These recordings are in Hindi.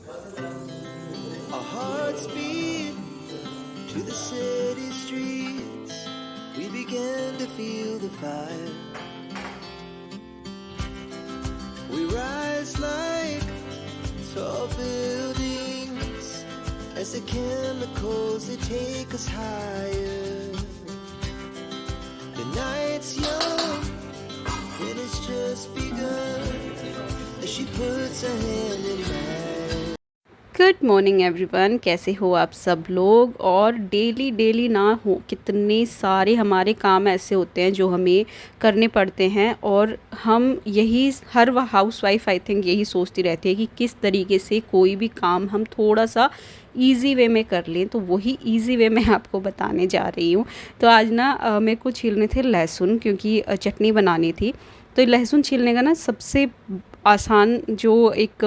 Our hearts beat to the city streets. We began to feel the fire. We rise like tall buildings as the chemicals they take us higher. The night's young and it's just begun as she puts her hand in mine. Good morning everyone, कैसे हो आप सब लोग। और डेली ना हो कितने सारे हमारे काम ऐसे होते हैं जो हमें करने पड़ते हैं, और हम यही हर हाउस वाइफ आई थिंक यही सोचती रहती है कि किस तरीके से कोई भी काम हम थोड़ा सा इजी वे में कर लें। तो वही इजी वे मैं आपको बताने जा रही हूँ। तो आज ना मेरे को छीलने थे लहसुन, क्योंकि चटनी बनानी थी। तो लहसुन छीलने का ना सबसे आसान जो एक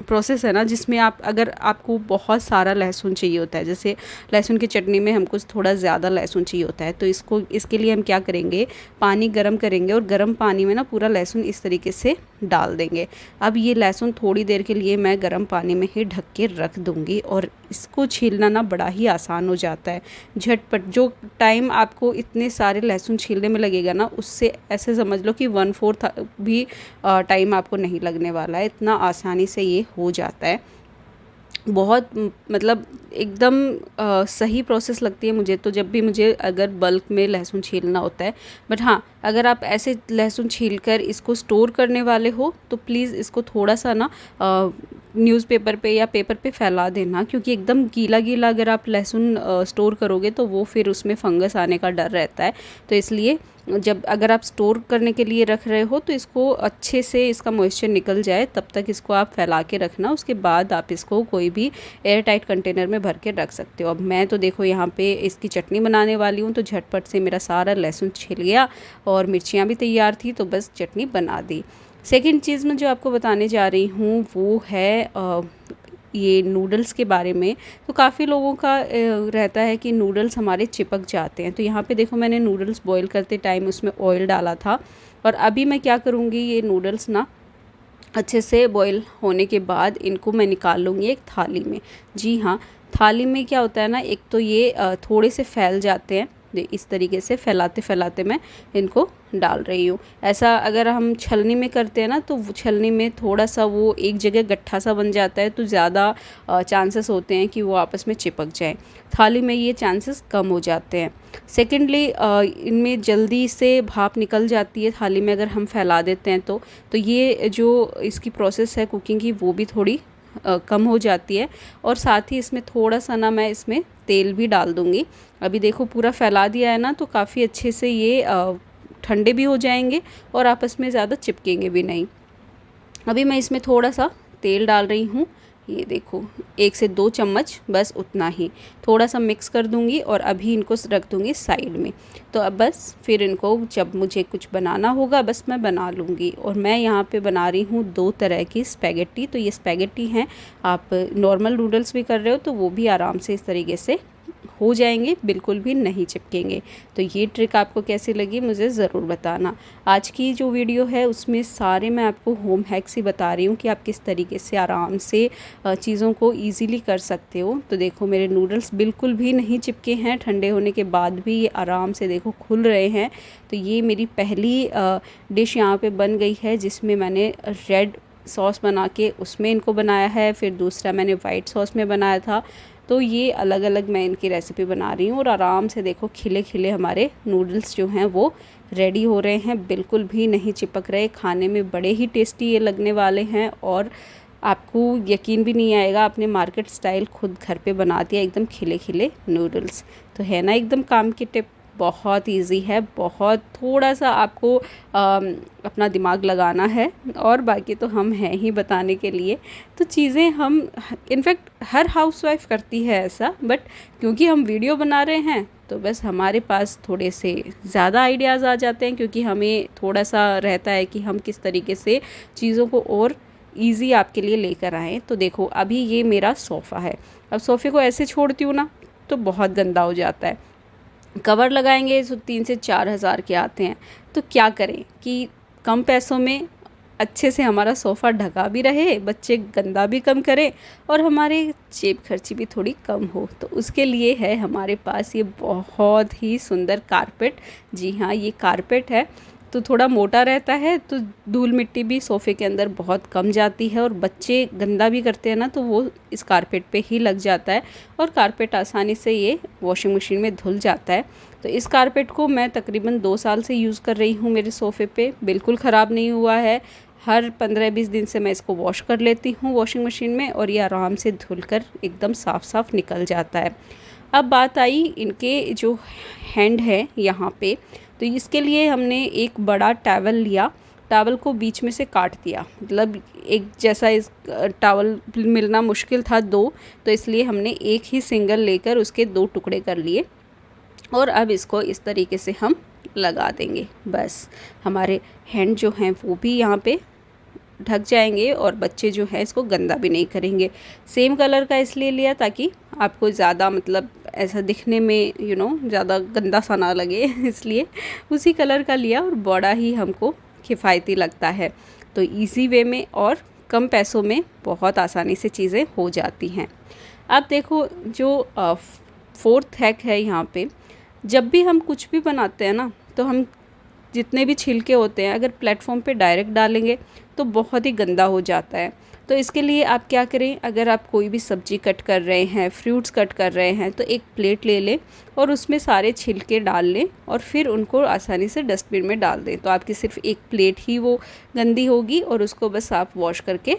प्रोसेस है ना, जिसमें आप अगर आपको बहुत सारा लहसुन चाहिए होता है, जैसे लहसुन की चटनी में हमको थोड़ा ज़्यादा लहसुन चाहिए होता है, तो इसके लिए हम क्या करेंगे, पानी गर्म करेंगे और गर्म पानी में ना पूरा लहसुन इस तरीके से डाल देंगे। अब ये लहसुन थोड़ी देर के लिए मैं गर्म पानी में ही ढक के रख दूँगी, और इसको छीलना ना बड़ा ही आसान हो जाता है, झटपट। जो टाइम आपको इतने सारे लहसुन छीलने में लगेगा ना, उससे ऐसे समझ लो कि 1/4 भी टाइम आपको नहीं लगने वाला है। इतना आसानी से ये हो जाता है। बहुत मतलब एकदम सही प्रोसेस लगती है मुझे तो, जब भी मुझे अगर बल्क में लहसुन छीलना होता है। बट हाँ, अगर आप ऐसे लहसुन छील कर इसको स्टोर करने वाले हो तो प्लीज़ इसको थोड़ा सा ना न्यूज़पेपर पे या पेपर पे फैला देना, क्योंकि एकदम गीला गीला अगर आप लहसुन स्टोर करोगे तो वो फिर उसमें फंगस आने का डर रहता है। तो इसलिए जब अगर आप स्टोर करने के लिए रख रहे हो तो इसको अच्छे से इसका मॉइस्चर निकल जाए तब तक इसको आप फैला के रखना। उसके बाद आप इसको कोई भी एयर टाइट कंटेनर में भर के रख सकते हो। अब मैं तो देखो यहाँ पे इसकी चटनी बनाने वाली हूँ, तो झटपट से मेरा सारा लहसुन छिल गया और मिर्चियाँ भी तैयार थी, तो बस चटनी बना दी। सेकेंड चीज़ मैं जो आपको बताने जा रही हूँ वो है ये नूडल्स के बारे में। तो काफ़ी लोगों का रहता है कि नूडल्स हमारे चिपक जाते हैं। तो यहाँ पे देखो मैंने नूडल्स बॉईल करते टाइम उसमें ऑयल डाला था, और अभी मैं क्या करूँगी, ये नूडल्स ना अच्छे से बॉईल होने के बाद इनको मैं निकाल लूँगी एक थाली में। जी हाँ, थाली में क्या होता है ना, एक तो ये थोड़े से फैल जाते हैं, इस तरीके से फैलाते फैलाते मैं इनको डाल रही हूँ। ऐसा अगर हम छलनी में करते हैं ना, तो छलनी में थोड़ा सा वो एक जगह गट्ठा सा बन जाता है, तो ज़्यादा चांसेस होते हैं कि वो आपस में चिपक जाए। थाली में ये चांसेस कम हो जाते हैं। सेकेंडली इनमें जल्दी से भाप निकल जाती है थाली में अगर हम फैला देते हैं तो ये जो इसकी प्रोसेस है कुकिंग की वो भी थोड़ी कम हो जाती है। और साथ ही इसमें थोड़ा सा ना मैं इसमें तेल भी डाल दूँगी। अभी देखो पूरा फैला दिया है ना, तो काफ़ी अच्छे से ये ठंडे भी हो जाएंगे और आपस में ज़्यादा चिपकेंगे भी नहीं। अभी मैं इसमें थोड़ा सा तेल डाल रही हूँ, ये देखो 1 से 2 चम्मच, बस उतना ही। थोड़ा सा मिक्स कर दूँगी और अभी इनको रख दूँगी साइड में। तो अब बस फिर इनको जब मुझे कुछ बनाना होगा बस मैं बना लूँगी। और मैं यहाँ पे बना रही हूँ 2 तरह की स्पैगेटी। तो ये स्पैगेटी हैं, आप नॉर्मल नूडल्स भी कर रहे हो तो वो भी आराम से इस तरीके से हो जाएंगे, बिल्कुल भी नहीं चिपकेंगे। तो ये ट्रिक आपको कैसी लगी मुझे ज़रूर बताना। आज की जो वीडियो है उसमें सारे मैं आपको होम हैक्स ही बता रही हूँ कि आप किस तरीके से आराम से चीज़ों को इजीली कर सकते हो। तो देखो मेरे नूडल्स बिल्कुल भी नहीं चिपके हैं, ठंडे होने के बाद भी ये आराम से देखो खुल रहे हैं। तो ये मेरी पहली डिश यहाँ पे बन गई है जिसमें मैंने रेड सॉस बना के उसमें इनको बनाया है, फिर दूसरा मैंने वाइट सॉस में बनाया था। तो ये अलग अलग मैं इनकी रेसिपी बना रही हूँ, और आराम से देखो खिले खिले हमारे नूडल्स जो हैं वो रेडी हो रहे हैं, बिल्कुल भी नहीं चिपक रहे। खाने में बड़े ही टेस्टी ये लगने वाले हैं, और आपको यकीन भी नहीं आएगा आपने मार्केट स्टाइल खुद घर पे बना दिया एकदम खिले खिले नूडल्स। तो है ना एकदम काम की टिप, बहुत इजी है, बहुत थोड़ा सा आपको अपना दिमाग लगाना है, और बाकी तो हम हैं ही बताने के लिए। तो चीज़ें हम इनफैक्ट हर हाउसवाइफ करती है ऐसा, बट क्योंकि हम वीडियो बना रहे हैं तो बस हमारे पास थोड़े से ज़्यादा आइडियाज़ आ जाते हैं, क्योंकि हमें थोड़ा सा रहता है कि हम किस तरीके से चीज़ों को और ईज़ी आपके लिए लेकर आएँ। तो देखो अभी ये मेरा सोफ़ा है, अब सोफ़े को ऐसे छोड़ती हूँ ना तो बहुत गंदा हो जाता है। कवर लगाएंगे तो 3 से 4 हज़ार के आते हैं। तो क्या करें कि कम पैसों में अच्छे से हमारा सोफ़ा ढका भी रहे, बच्चे गंदा भी कम करें और हमारे जेब खर्ची भी थोड़ी कम हो। तो उसके लिए है हमारे पास ये बहुत ही सुंदर कारपेट। जी हाँ, ये कारपेट है तो थोड़ा मोटा रहता है, तो धूल मिट्टी भी सोफ़े के अंदर बहुत कम जाती है और बच्चे गंदा भी करते हैं ना तो वो इस कारपेट पे ही लग जाता है और कारपेट आसानी से ये वॉशिंग मशीन में धुल जाता है। तो इस कारपेट को मैं तकरीबन 2 साल से यूज़ कर रही हूँ मेरे सोफ़े पे, बिल्कुल ख़राब नहीं हुआ है। हर 15-20 दिन से मैं इसको वॉश कर लेती हूँ वॉशिंग मशीन में और ये आराम से धुलकर एकदम साफ़ साफ़ निकल जाता है। अब बात आई इनके जो हैंड है यहाँ पे, तो इसके लिए हमने एक बड़ा टॉवल लिया, टॉवल को बीच में से काट दिया, मतलब एक जैसा इस टॉवल मिलना मुश्किल था 2, तो इसलिए हमने एक ही सिंगल लेकर उसके 2 टुकड़े कर लिए और अब इसको इस तरीके से हम लगा देंगे। बस हमारे हैंड जो हैं वो भी यहाँ पे ढक जाएंगे और बच्चे जो है इसको गंदा भी नहीं करेंगे। सेम कलर का इसलिए लिया ताकि आपको ज़्यादा मतलब ऐसा दिखने में ज़्यादा गंदा सा ना लगे इसलिए उसी कलर का लिया और बड़ा ही हमको किफ़ायती लगता है। तो इजी वे में और कम पैसों में बहुत आसानी से चीज़ें हो जाती हैं। अब देखो जो 4th हैक है यहाँ पे, जब भी हम कुछ भी बनाते हैं ना तो हम जितने भी छिलके होते हैं अगर प्लेटफॉर्म पे डायरेक्ट डालेंगे तो बहुत ही गंदा हो जाता है। तो इसके लिए आप क्या करें, अगर आप कोई भी सब्ज़ी कट कर रहे हैं, फ्रूट्स कट कर रहे हैं, तो एक प्लेट ले लें और उसमें सारे छिलके डाल लें और फिर उनको आसानी से डस्टबिन में डाल दें। तो आपकी सिर्फ एक प्लेट ही वो गंदी होगी और उसको बस आप वॉश करके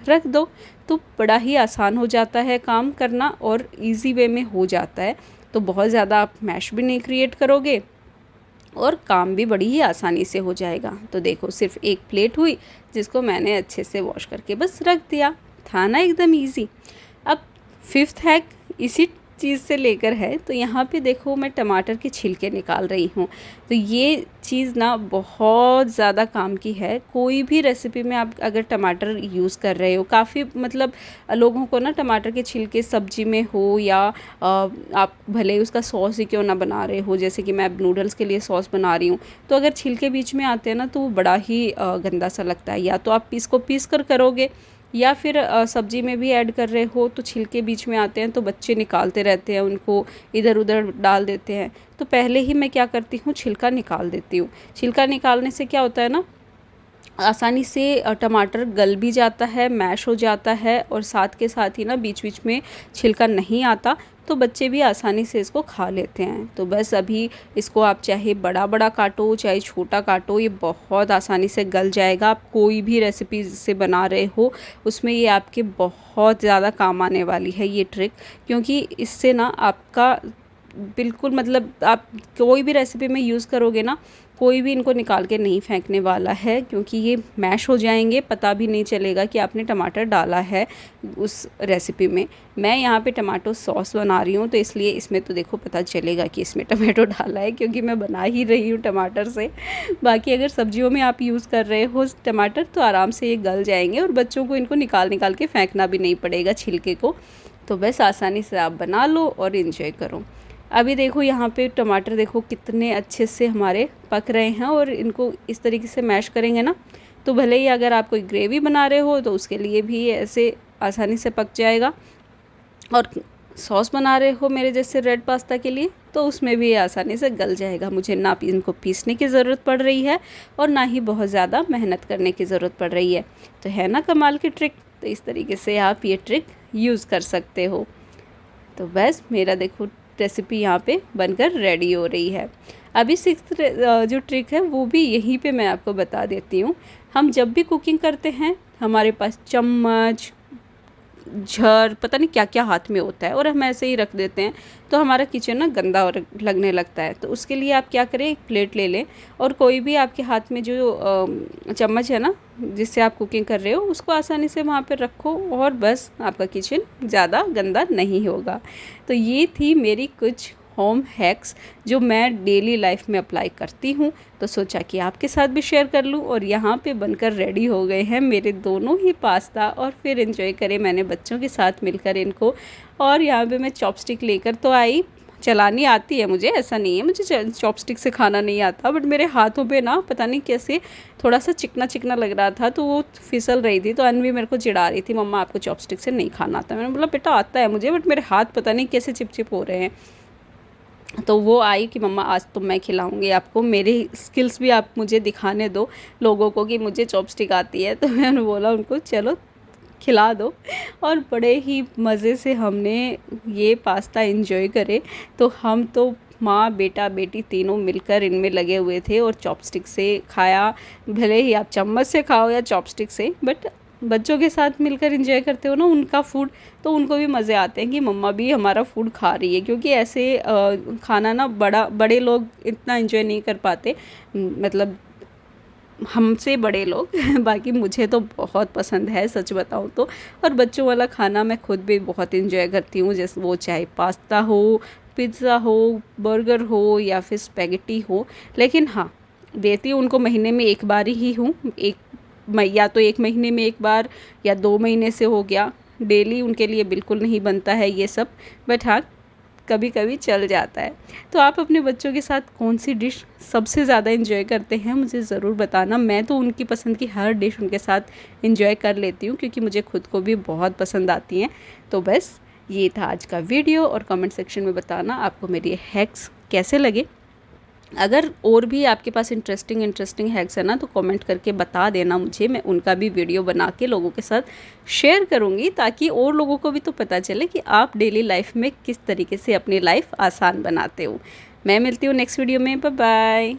रख दो। तो बड़ा ही आसान हो जाता है काम करना और इजी वे में हो जाता है। तो बहुत ज़्यादा आप मैश भी नहीं क्रिएट करोगे और काम भी बड़ी ही आसानी से हो जाएगा। तो देखो सिर्फ एक प्लेट हुई जिसको मैंने अच्छे से वॉश करके बस रख दिया, था ना एकदम इजी। अब 5th हैक इसी चीज़ से लेकर है। तो यहाँ पे देखो मैं टमाटर के छिलके निकाल रही हूँ। तो ये चीज़ ना बहुत ज़्यादा काम की है। कोई भी रेसिपी में आप अगर टमाटर यूज़ कर रहे हो, काफ़ी मतलब लोगों को ना टमाटर के छिलके सब्जी में हो या आप भले उसका सॉस ही क्यों ना बना रहे हो, जैसे कि मैं नूडल्स के लिए सॉस बना रही हूँ, तो अगर छिलके बीच में आते हैं ना तो वो बड़ा ही गंदा सा लगता है। या तो आप इसको पीस कर करोगे या फिर सब्जी में भी ऐड कर रहे हो तो छिलके बीच में आते हैं तो बच्चे निकालते रहते हैं, उनको इधर उधर डाल देते हैं। तो पहले ही मैं क्या करती हूँ, छिलका निकाल देती हूँ। छिलका निकालने से क्या होता है ना, आसानी से टमाटर गल भी जाता है, मैश हो जाता है और साथ के साथ ही ना बीच बीच में छिलका नहीं आता, तो बच्चे भी आसानी से इसको खा लेते हैं। तो बस अभी इसको आप चाहे बड़ा बड़ा काटो चाहे छोटा काटो, ये बहुत आसानी से गल जाएगा। आप कोई भी रेसिपी से बना रहे हो उसमें ये आपके बहुत ज़्यादा काम आने वाली है ये ट्रिक, क्योंकि इससे ना आपका बिल्कुल मतलब आप कोई भी रेसिपी में यूज़ करोगे ना, कोई भी इनको निकाल के नहीं फेंकने वाला है, क्योंकि ये मैश हो जाएंगे, पता भी नहीं चलेगा कि आपने टमाटर डाला है उस रेसिपी में। मैं यहाँ पे टमाटो सॉस बना रही हूँ तो इसलिए इसमें तो देखो पता चलेगा कि इसमें टमाटो डाला है, क्योंकि मैं बना ही रही हूँ टमाटर से। बाकी अगर सब्जियों में आप यूज़ कर रहे हो टमाटर तो आराम से ये गल जाएंगे और बच्चों को इनको निकाल के फेंकना भी नहीं पड़ेगा छिलके को। तो बस आसानी से आप बना लो और इन्जॉय करो। अभी देखो यहाँ पे टमाटर देखो कितने अच्छे से हमारे पक रहे हैं और इनको इस तरीके से मैश करेंगे ना तो भले ही अगर आप कोई ग्रेवी बना रहे हो तो उसके लिए भी ऐसे आसानी से पक जाएगा, और सॉस बना रहे हो मेरे जैसे रेड पास्ता के लिए तो उसमें भी आसानी से गल जाएगा। मुझे ना इनको पीसने की ज़रूरत पड़ रही है और ना ही बहुत ज़्यादा मेहनत करने की ज़रूरत पड़ रही है। तो है ना कमाल की ट्रिक। तो इस तरीके से आप ये ट्रिक यूज़ कर सकते हो। तो बस मेरा देखो रेसिपी यहाँ पे बनकर रेडी हो रही है। अभी 6th जो ट्रिक है वो भी यहीं पे मैं आपको बता देती हूँ। हम जब भी कुकिंग करते हैं हमारे पास चम्मच झर पता नहीं क्या क्या हाथ में होता है और हम ऐसे ही रख देते हैं तो हमारा किचन ना गंदा और लगने लगता है। तो उसके लिए आप क्या करें, एक प्लेट ले लें और कोई भी आपके हाथ में जो चम्मच है ना जिससे आप कुकिंग कर रहे हो उसको आसानी से वहाँ पे रखो और बस आपका किचन ज़्यादा गंदा नहीं होगा। तो ये थी मेरी कुछ होम हैक्स जो मैं डेली लाइफ में अप्लाई करती हूँ, तो सोचा कि आपके साथ भी शेयर कर लूँ। और यहाँ पे बनकर रेडी हो गए हैं मेरे दोनों ही पास्ता और फिर एंजॉय करे मैंने बच्चों के साथ मिलकर इनको। और यहाँ पे मैं चॉपस्टिक लेकर तो आई, चलानी आती है मुझे, ऐसा नहीं है मुझे चॉपस्टिक से खाना नहीं आता, बट मेरे हाथों पे ना पता नहीं कैसे थोड़ा सा चिकना चिकना लग रहा था, तो वो फिसल रही थी। तो अन्वी मेरे को चिढ़ा रही थी, मम्मा आपको चॉपस्टिक से नहीं खाना आता। मैंने बोला बेटा आता है मुझे, बट मेरे हाथ पता नहीं कैसे चिपचिप हो रहे हैं। तो वो आई कि मम्मा आज तो मैं खिलाऊंगी आपको, मेरी स्किल्स भी आप मुझे दिखाने दो लोगों को कि मुझे चॉपस्टिक आती है। तो मैंने बोला उनको चलो खिला दो, और बड़े ही मज़े से हमने ये पास्ता एंजॉय करे। तो हम तो माँ बेटा बेटी तीनों मिलकर इनमें लगे हुए थे और चॉपस्टिक से खाया। भले ही आप चम्मच से खाओ या चॉपस्टिक से, बट बच्चों के साथ मिलकर एंजॉय करते हो ना उनका फूड, तो उनको भी मज़े आते हैं कि मम्मा भी हमारा फूड खा रही है। क्योंकि ऐसे खाना ना बड़े लोग इतना एंजॉय नहीं कर पाते, मतलब हमसे बड़े लोग बाकी मुझे तो बहुत पसंद है सच बताऊँ तो। और बच्चों वाला खाना मैं खुद भी बहुत एंजॉय करती हूँ, जैसे वो चाहे पास्ता हो, पिज़्ज़ा हो, बर्गर हो या फिर स्पैगेटी हो। लेकिन हाँ, देती हूँ उनको महीने में एक बार ही हूँ, या तो 1 महीने में 1 बार या 2 महीने से हो गया। डेली उनके लिए बिल्कुल नहीं बनता है ये सब, बट हाँ कभी कभी चल जाता है। तो आप अपने बच्चों के साथ कौन सी डिश सबसे ज़्यादा एंजॉय करते हैं मुझे ज़रूर बताना। मैं तो उनकी पसंद की हर डिश उनके साथ एंजॉय कर लेती हूँ, क्योंकि मुझे खुद को भी बहुत पसंद आती हैं। तो बस ये था आज का वीडियो, और कमेंट सेक्शन में बताना आपको मेरी हैक्स कैसे लगे। अगर और भी आपके पास इंटरेस्टिंग हैक्स है ना, तो कमेंट करके बता देना मुझे, मैं उनका भी वीडियो बना के लोगों के साथ शेयर करूँगी, ताकि और लोगों को भी तो पता चले कि आप डेली लाइफ में किस तरीके से अपनी लाइफ आसान बनाते हो। मैं मिलती हूँ नेक्स्ट वीडियो में, बाय बाय।